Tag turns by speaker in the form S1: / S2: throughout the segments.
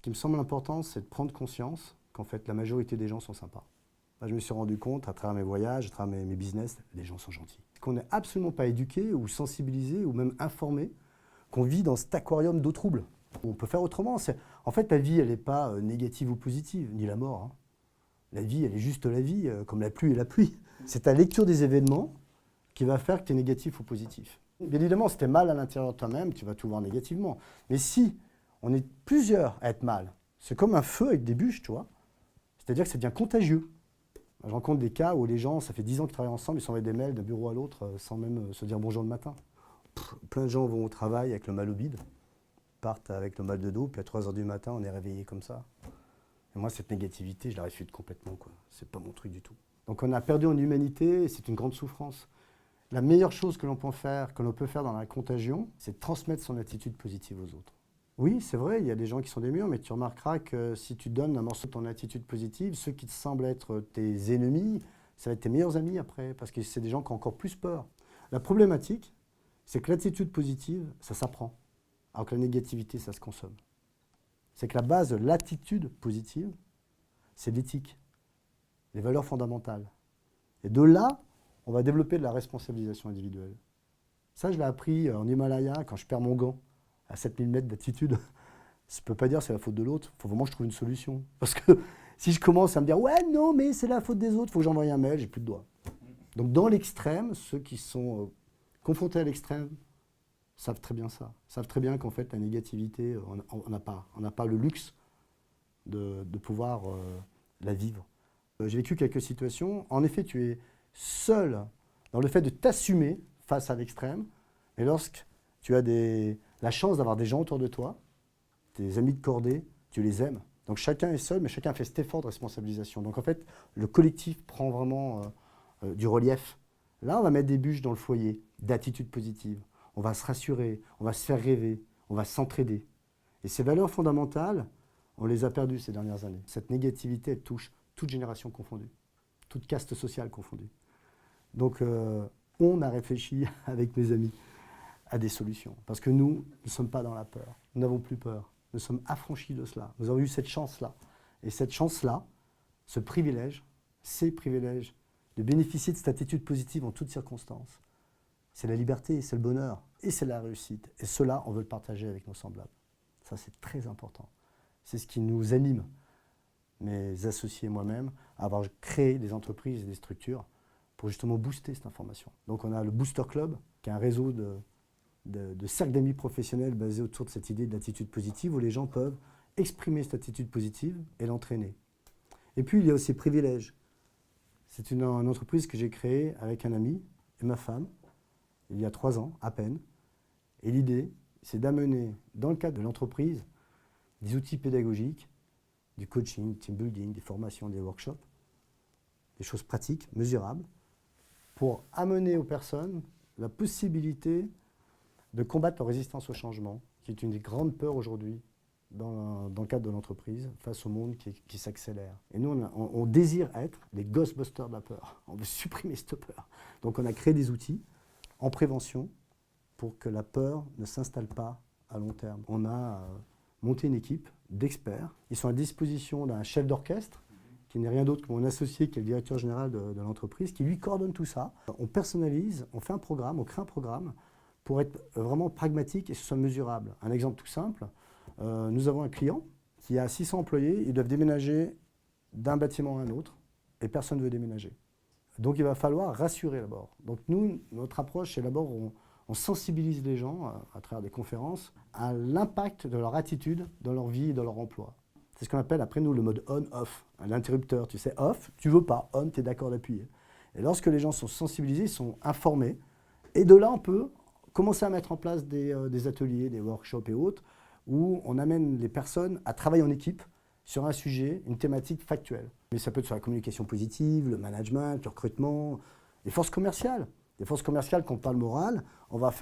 S1: qui me semble important, c'est de prendre conscience qu'en fait, la majorité des gens sont sympas. Là, je me suis rendu compte, à travers mes voyages, à travers mes business, les gens sont gentils. Qu'on n'est absolument pas éduqué ou sensibilisé ou même informé qu'on vit dans cet aquarium d'eau trouble. On peut faire autrement. En fait, la vie, elle n'est pas négative ou positive, ni la mort. Hein. La vie, elle est juste la vie, comme la pluie et la pluie. C'est ta lecture des événements qui va faire que tu es négatif ou positif. Bien évidemment, si tu es mal à l'intérieur de toi-même, tu vas tout voir négativement. Mais si on est plusieurs à être mal, c'est comme un feu avec des bûches, tu vois. C'est-à-dire que ça devient contagieux. Je rencontre des cas où les gens, ça fait 10 ans qu'ils travaillent ensemble, ils s'envoient des mails d'un bureau à l'autre sans même se dire bonjour le matin. Plein de gens vont au travail avec le mal au bide, partent avec le mal de dos, puis à 3 h du matin, on est réveillé comme ça. Et moi, cette négativité, je la réfute complètement, quoi. C'est pas mon truc du tout. Donc on a perdu en humanité et c'est une grande souffrance. La meilleure chose que l'on peut faire dans la contagion, c'est de transmettre son attitude positive aux autres. Oui, c'est vrai, il y a des gens qui sont des murs, mais tu remarqueras que si tu donnes un morceau de ton attitude positive, ceux qui te semblent être tes ennemis, ça va être tes meilleurs amis après, parce que c'est des gens qui ont encore plus peur. La problématique, c'est que l'attitude positive, ça s'apprend, alors que la négativité, ça se consomme. C'est que la base de l'attitude positive, c'est l'éthique, les valeurs fondamentales. Et de là, on va développer de la responsabilisation individuelle. Ça, je l'ai appris en Himalaya, quand je perds mon gant à 7000 mètres d'altitude. Je ne peux pas dire que c'est la faute de l'autre, il faut vraiment que je trouve une solution. Parce que si je commence à me dire « ouais, non, mais c'est la faute des autres, il faut que j'envoie un mail, j'ai plus de doigts ». Donc dans l'extrême, ceux qui sont confrontés à l'extrême savent très bien ça. Savent très bien qu'en fait, la négativité, on n'a pas le luxe de pouvoir la vivre. J'ai vécu quelques situations. En effet, tu es seul dans le fait de t'assumer face à l'extrême. Et lorsque tu as la chance d'avoir des gens autour de toi, tes amis de cordée, tu les aimes. Donc chacun est seul, mais chacun fait cet effort de responsabilisation. Donc en fait, le collectif prend vraiment du relief. Là, on va mettre des bûches dans le foyer d'attitude positive. On va se rassurer, on va se faire rêver, on va s'entraider. Et ces valeurs fondamentales, on les a perdues ces dernières années. Cette négativité, elle touche toute génération confondue, toute caste sociale confondue. Donc on a réfléchi avec mes amis à des solutions. Parce que nous ne sommes pas dans la peur. Nous n'avons plus peur. Nous sommes affranchis de cela. Nous avons eu cette chance-là. Et cette chance-là, ce privilège, ces privilèges de bénéficier de cette attitude positive en toutes circonstances, c'est la liberté, c'est le bonheur et c'est la réussite. Et cela, on veut le partager avec nos semblables. Ça, c'est très important. C'est ce qui nous anime, mes associés et moi-même, à avoir créé des entreprises et des structures pour justement booster cette information. Donc on a le Booster Club, qui est un réseau de cercles d'amis professionnels basés autour de cette idée d'attitude positive où les gens peuvent exprimer cette attitude positive et l'entraîner. Et puis il y a aussi Privilège. C'est une entreprise que j'ai créée avec un ami et ma femme, il y a 3 ans à peine. Et l'idée, c'est d'amener, dans le cadre de l'entreprise, des outils pédagogiques, du coaching, team building, des formations, des workshops, des choses pratiques, mesurables, pour amener aux personnes la possibilité de combattre leur résistance au changement, qui est une des grandes peurs aujourd'hui dans le cadre de l'entreprise, face au monde qui s'accélère. Et nous, on désire être les Ghostbusters de la peur. On veut supprimer cette peur. Donc on a créé des outils en prévention pour que la peur ne s'installe pas à long terme. On a monté une équipe d'experts. Ils sont à disposition d'un chef d'orchestre, qui n'est rien d'autre que mon associé, qui est le directeur général de l'entreprise, qui lui coordonne tout ça. On personnalise, on fait un programme, on crée un programme pour être vraiment pragmatique et que ce soit mesurable. Un exemple tout simple, nous avons un client qui a 600 employés, ils doivent déménager d'un bâtiment à un autre et personne ne veut déménager. Donc il va falloir rassurer d'abord. Donc nous, notre approche, c'est d'abord on sensibilise les gens à travers des conférences à l'impact de leur attitude dans leur vie et dans leur emploi. C'est ce qu'on appelle après nous le mode on-off, l'interrupteur. Tu sais, off, tu veux pas, on, tu es d'accord d'appuyer. Et lorsque les gens sont sensibilisés, ils sont informés, et de là on peut commencer à mettre en place des ateliers, des workshops et autres, où on amène les personnes à travailler en équipe sur un sujet, une thématique factuelle. Mais ça peut être sur la communication positive, le management, le recrutement, les forces commerciales. Des forces commerciales qui n'ont pas le moral, on va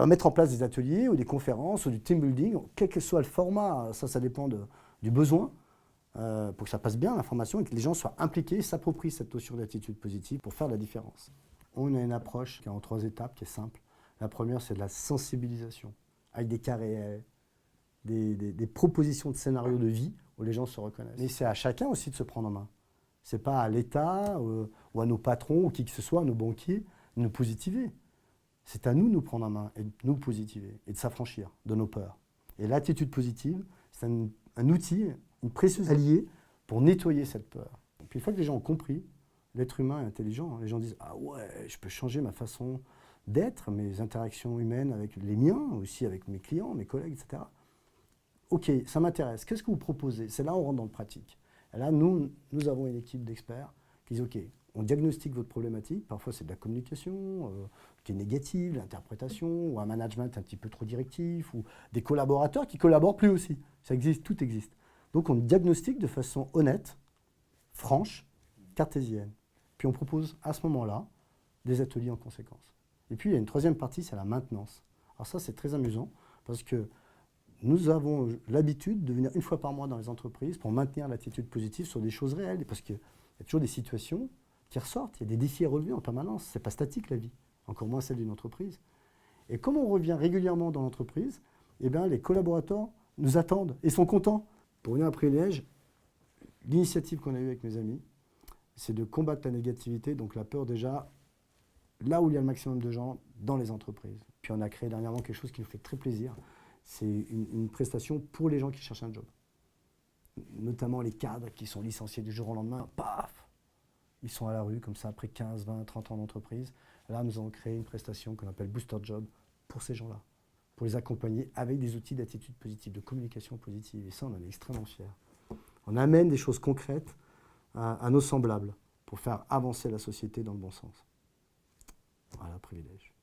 S1: mettre en place des ateliers ou des conférences ou du team building, quel que soit le format, ça dépend du besoin, pour que ça passe bien l'information et que les gens soient impliqués et s'approprient cette notion d'attitude positive pour faire la différence. On a une approche qui est en 3 étapes, qui est simple. La première, c'est de la sensibilisation, avec des cas réels, des propositions de scénarios de vie où les gens se reconnaissent. Mais c'est à chacun aussi de se prendre en main. Ce n'est pas à l'État ou à nos patrons ou qui que ce soit, à nos banquiers, de nous positiver. C'est à nous de nous prendre en main et de nous positiver et de s'affranchir de nos peurs. Et l'attitude positive, c'est un outil, une précieuse alliée pour nettoyer cette peur. Et puis une fois que les gens ont compris, l'être humain est intelligent. Les gens disent « Ah ouais, je peux changer ma façon d'être, mes interactions humaines avec les miens, aussi avec mes clients, mes collègues, etc. » Ok, ça m'intéresse. Qu'est-ce que vous proposez? C'est là où on rentre dans le pratique. Et là, nous avons une équipe d'experts qui disent « Ok, on diagnostique votre problématique. Parfois, c'est de la communication qui est négative, l'interprétation, ou un management un petit peu trop directif, ou des collaborateurs qui collaborent plus aussi. Ça existe, tout existe. Donc, on diagnostique de façon honnête, franche, cartésienne. Puis, on propose à ce moment-là des ateliers en conséquence. Et puis, il y a une troisième partie, c'est la maintenance. Alors ça, c'est très amusant parce que nous avons l'habitude de venir une fois par mois dans les entreprises pour maintenir l'attitude positive sur des choses réelles. Parce qu'il y a toujours des situations qui ressortent, il y a des défis à relever en permanence. Ce n'est pas statique la vie, encore moins celle d'une entreprise. Et comme on revient régulièrement dans l'entreprise, eh bien, les collaborateurs nous attendent et sont contents. Pour venir à Privilège, l'initiative qu'on a eue avec mes amis, c'est de combattre la négativité, donc la peur déjà, là où il y a le maximum de gens, dans les entreprises. Puis on a créé dernièrement quelque chose qui nous fait très plaisir, c'est une prestation pour les gens qui cherchent un job. Notamment les cadres qui sont licenciés du jour au lendemain, paf, ils sont à la rue comme ça après 15, 20, 30 ans d'entreprise. Là, nous avons créé une prestation qu'on appelle Booster Job pour ces gens-là, pour les accompagner avec des outils d'attitude positive, de communication positive. Et ça, on en est extrêmement fiers. On amène des choses concrètes à nos semblables pour faire avancer la société dans le bon sens. Voilà, Privilège.